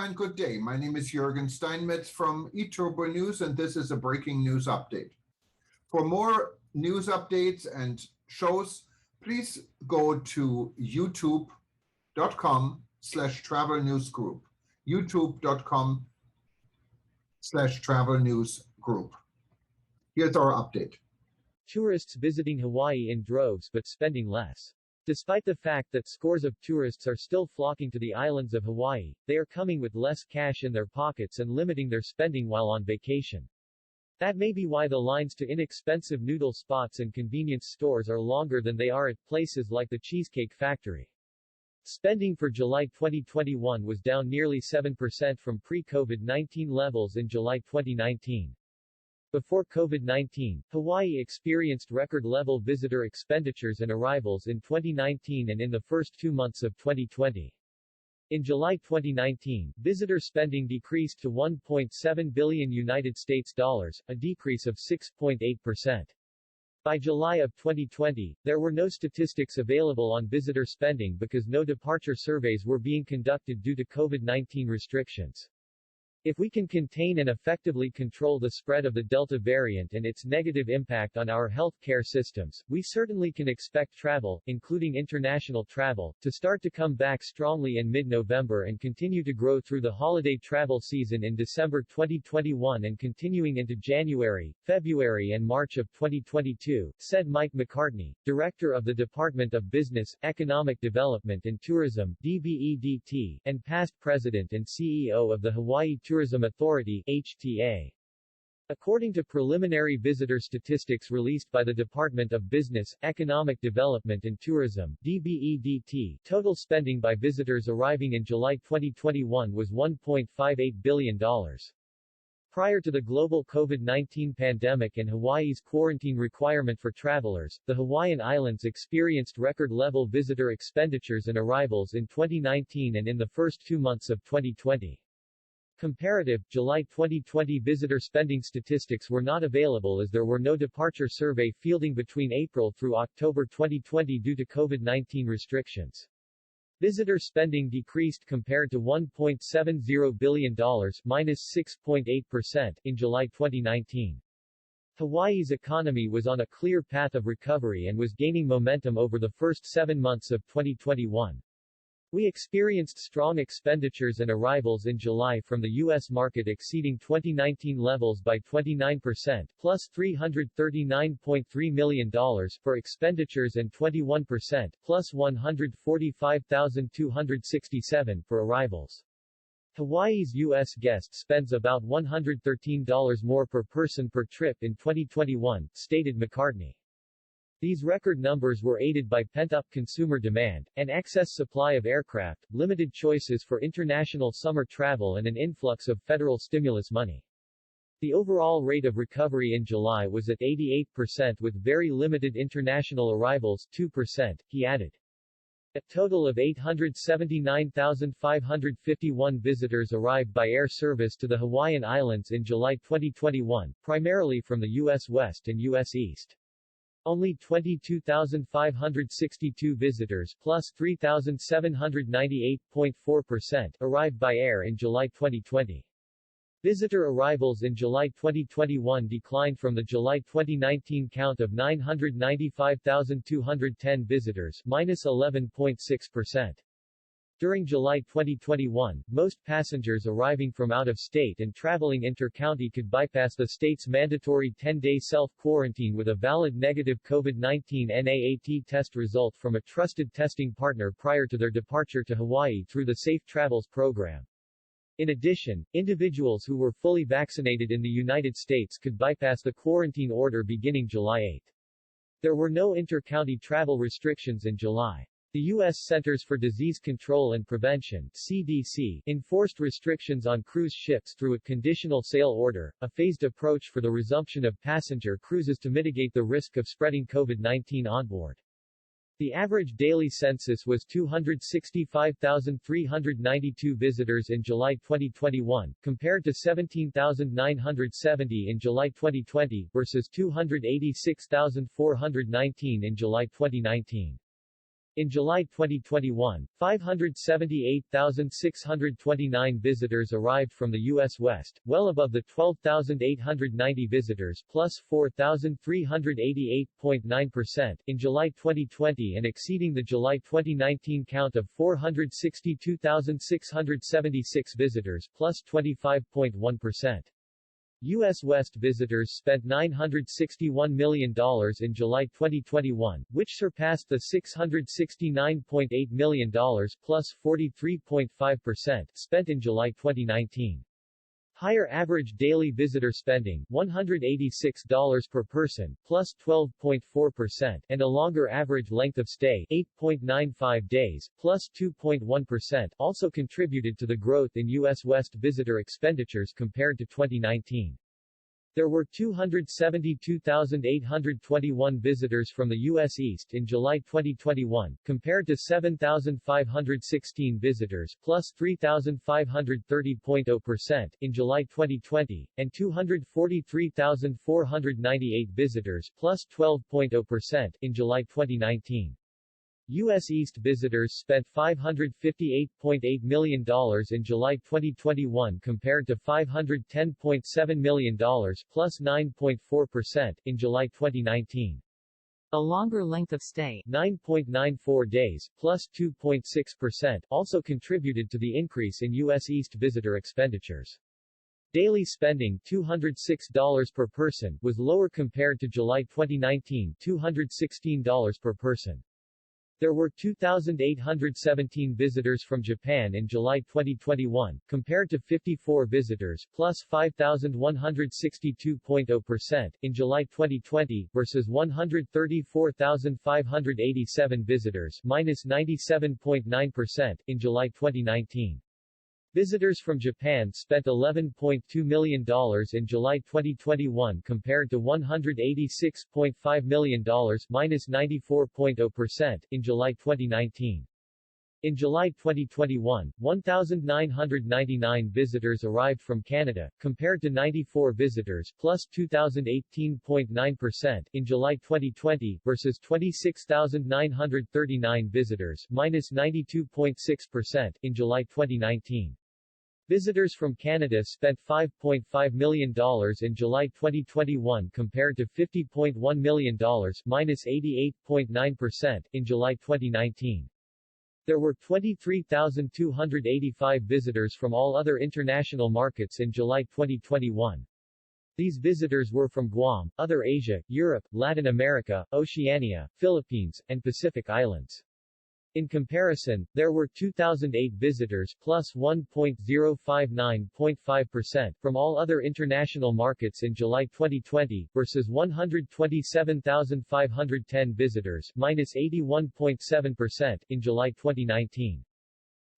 and good day. My name is Jürgen Steinmetz from eTurboNews, and this is a breaking news update. For more news updates and shows, please go to youtube.com/travel news group. youtube.com/travel news group. Here's our update. Tourists visiting Hawaii in droves but spending less. Despite the fact that scores of tourists are still flocking to the islands of Hawaii, they are coming with less cash in their pockets and limiting their spending while on vacation. That may be why the lines to inexpensive noodle spots and convenience stores are longer than they are at places like the Cheesecake Factory. Spending for July 2021 was down nearly 7% from pre-COVID-19 levels in July 2019. Before COVID-19, Hawaii experienced record-level visitor expenditures and arrivals in 2019 and in the first 2 months of 2020. In July 2019, visitor spending decreased to $1.7 billion, a decrease of 6.8%. By July of 2020, there were no statistics available on visitor spending because no departure surveys were being conducted due to COVID-19 restrictions. If we can contain and effectively control the spread of the Delta variant and its negative impact on our healthcare systems, we certainly can expect travel, including international travel, to start to come back strongly in mid-November and continue to grow through the holiday travel season in December 2021 and continuing into January, February and March of 2022, said Mike McCartney, Director of the Department of Business, Economic Development and Tourism, DBEDT, and past President and CEO of the Hawaii Tourism Authority, HTA. According to preliminary visitor statistics released by the Department of Business, Economic Development and Tourism, DBEDT, total spending by visitors arriving in July 2021 was $1.58 billion. Prior to the global COVID-19 pandemic and Hawaii's quarantine requirement for travelers, the Hawaiian Islands experienced record-level visitor expenditures and arrivals in 2019 and in the first 2 months of 2020. Comparative, July 2020 visitor spending statistics were not available as there were no departure survey fielding between April through October 2020 due to COVID-19 restrictions. Visitor spending decreased compared to $1.70 billion, minus 6.8%, in July 2019. Hawaii's economy was on a clear path of recovery and was gaining momentum over the first 7 months of 2021. We experienced strong expenditures and arrivals in July from the U.S. market exceeding 2019 levels by 29%, plus $339.3 million for expenditures and 21%, plus $145,267 for arrivals. Hawaii's U.S. guest spends about $113 more per person per trip in 2021, stated McCartney. These record numbers were aided by pent-up consumer demand, an excess supply of aircraft, limited choices for international summer travel and an influx of federal stimulus money. The overall rate of recovery in July was at 88% with very limited international arrivals, 2%, he added. A total of 879,551 visitors arrived by air service to the Hawaiian Islands in July 2021, primarily from the U.S. West and U.S. East. Only 22,562 visitors, plus 3,798.4%, arrived by air in July 2020. Visitor arrivals in July 2021 declined from the July 2019 count of 995,210 visitors, minus 11.6%. During July 2021, most passengers arriving from out of state and traveling inter-county could bypass the state's mandatory 10-day self-quarantine with a valid negative COVID-19 NAAT test result from a trusted testing partner prior to their departure to Hawaii through the Safe Travels program. In addition, individuals who were fully vaccinated in the United States could bypass the quarantine order beginning July 8. There were no inter-county travel restrictions in July. The U.S. Centers for Disease Control and Prevention (CDC) enforced restrictions on cruise ships through a conditional sail order, a phased approach for the resumption of passenger cruises to mitigate the risk of spreading COVID-19 onboard. The average daily census was 265,392 visitors in July 2021, compared to 17,970 in July 2020, versus 286,419 in July 2019. In July 2021, 578,629 visitors arrived from the U.S. West, well above the 12,890 visitors plus 4,388.9% in July 2020 and exceeding the July 2019 count of 462,676 visitors plus 25.1%. U.S. West visitors spent $961 million in July 2021, which surpassed the $669.8 million plus 43.5% spent in July 2019. Higher average daily visitor spending, $186 per person, plus 12.4%, and a longer average length of stay, 8.95 days, plus 2.1%, also contributed to the growth in U.S. West visitor expenditures compared to 2019. There were 272,821 visitors from the U.S. East in July 2021, compared to 7,516 visitors plus 3,530.0% in July 2020, and 243,498 visitors plus 12.0% in July 2019. U.S. East visitors spent $558.8 million in July 2021 compared to $510.7 million plus 9.4% in July 2019. A longer length of stay, 9.94 days, plus 2.6%, also contributed to the increase in U.S. East visitor expenditures. Daily spending, $206 per person, was lower compared to July 2019, $216 per person. There were 2,817 visitors from Japan in July 2021, compared to 54 visitors, plus 5,162.0%, in July 2020, versus 134,587 visitors, minus 97.9%, in July 2019. Visitors from Japan spent $11.2 million in July 2021 compared to $186.5 million, minus 94.0%, in July 2019. In July 2021, 1,999 visitors arrived from Canada, compared to 94 visitors, plus 2,018.9%, in July 2020, versus 26,939 visitors, minus 92.6%, in July 2019. Visitors from Canada spent $5.5 million in July 2021 compared to $50.1 million, minus 88.9%, in July 2019. There were 23,285 visitors from all other international markets in July 2021. These visitors were from Guam, other Asia, Europe, Latin America, Oceania, Philippines, and Pacific Islands. In comparison, there were 2,008 visitors plus 1.059.5% from all other international markets in July 2020, versus 127,510 visitors minus 81.7% in July 2019.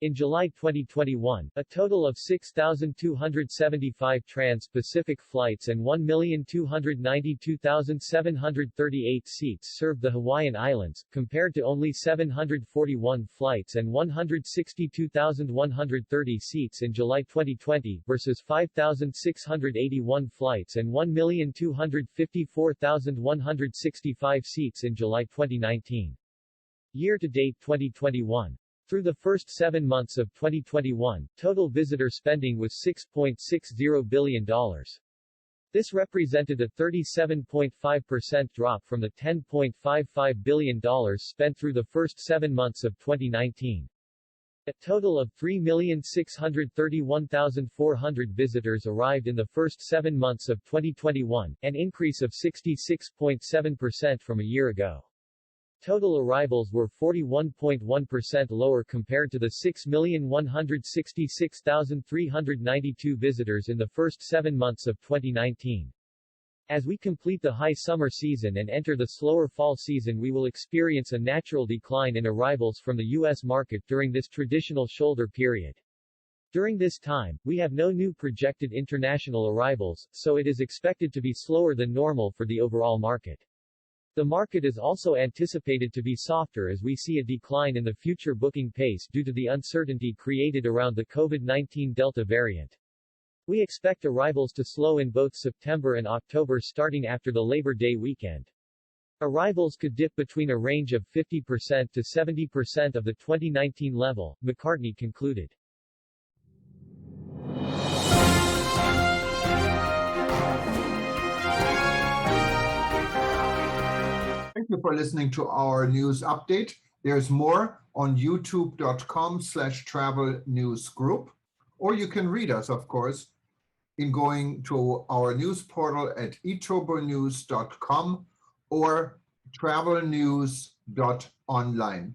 In July 2021, a total of 6,275 trans-Pacific flights and 1,292,738 seats served the Hawaiian Islands, compared to only 741 flights and 162,130 seats in July 2020, versus 5,681 flights and 1,254,165 seats in July 2019. Year-to-date 2021. Through the first 7 months of 2021, total visitor spending was $6.60 billion. This represented a 37.5% drop from the $10.55 billion spent through the first 7 months of 2019. A total of 3,631,400 visitors arrived in the first 7 months of 2021, an increase of 66.7% from a year ago. Total arrivals were 41.1% lower compared to the 6,166,392 visitors in the first 7 months of 2019. As we complete the high summer season and enter the slower fall season, we will experience a natural decline in arrivals from the U.S. market during this traditional shoulder period. During this time, we have no new projected international arrivals, so it is expected to be slower than normal for the overall market. The market is also anticipated to be softer as we see a decline in the future booking pace due to the uncertainty created around the COVID-19 Delta variant. We expect arrivals to slow in both September and October starting after the Labor Day weekend. Arrivals could dip between a range of 50% to 70% of the 2019 level, McCartney concluded. Thank you for listening to our news update. There's more on youtube.com/travel news group, or you can read us, of course, in going to our news portal at eTurboNews.com or travelnews.online.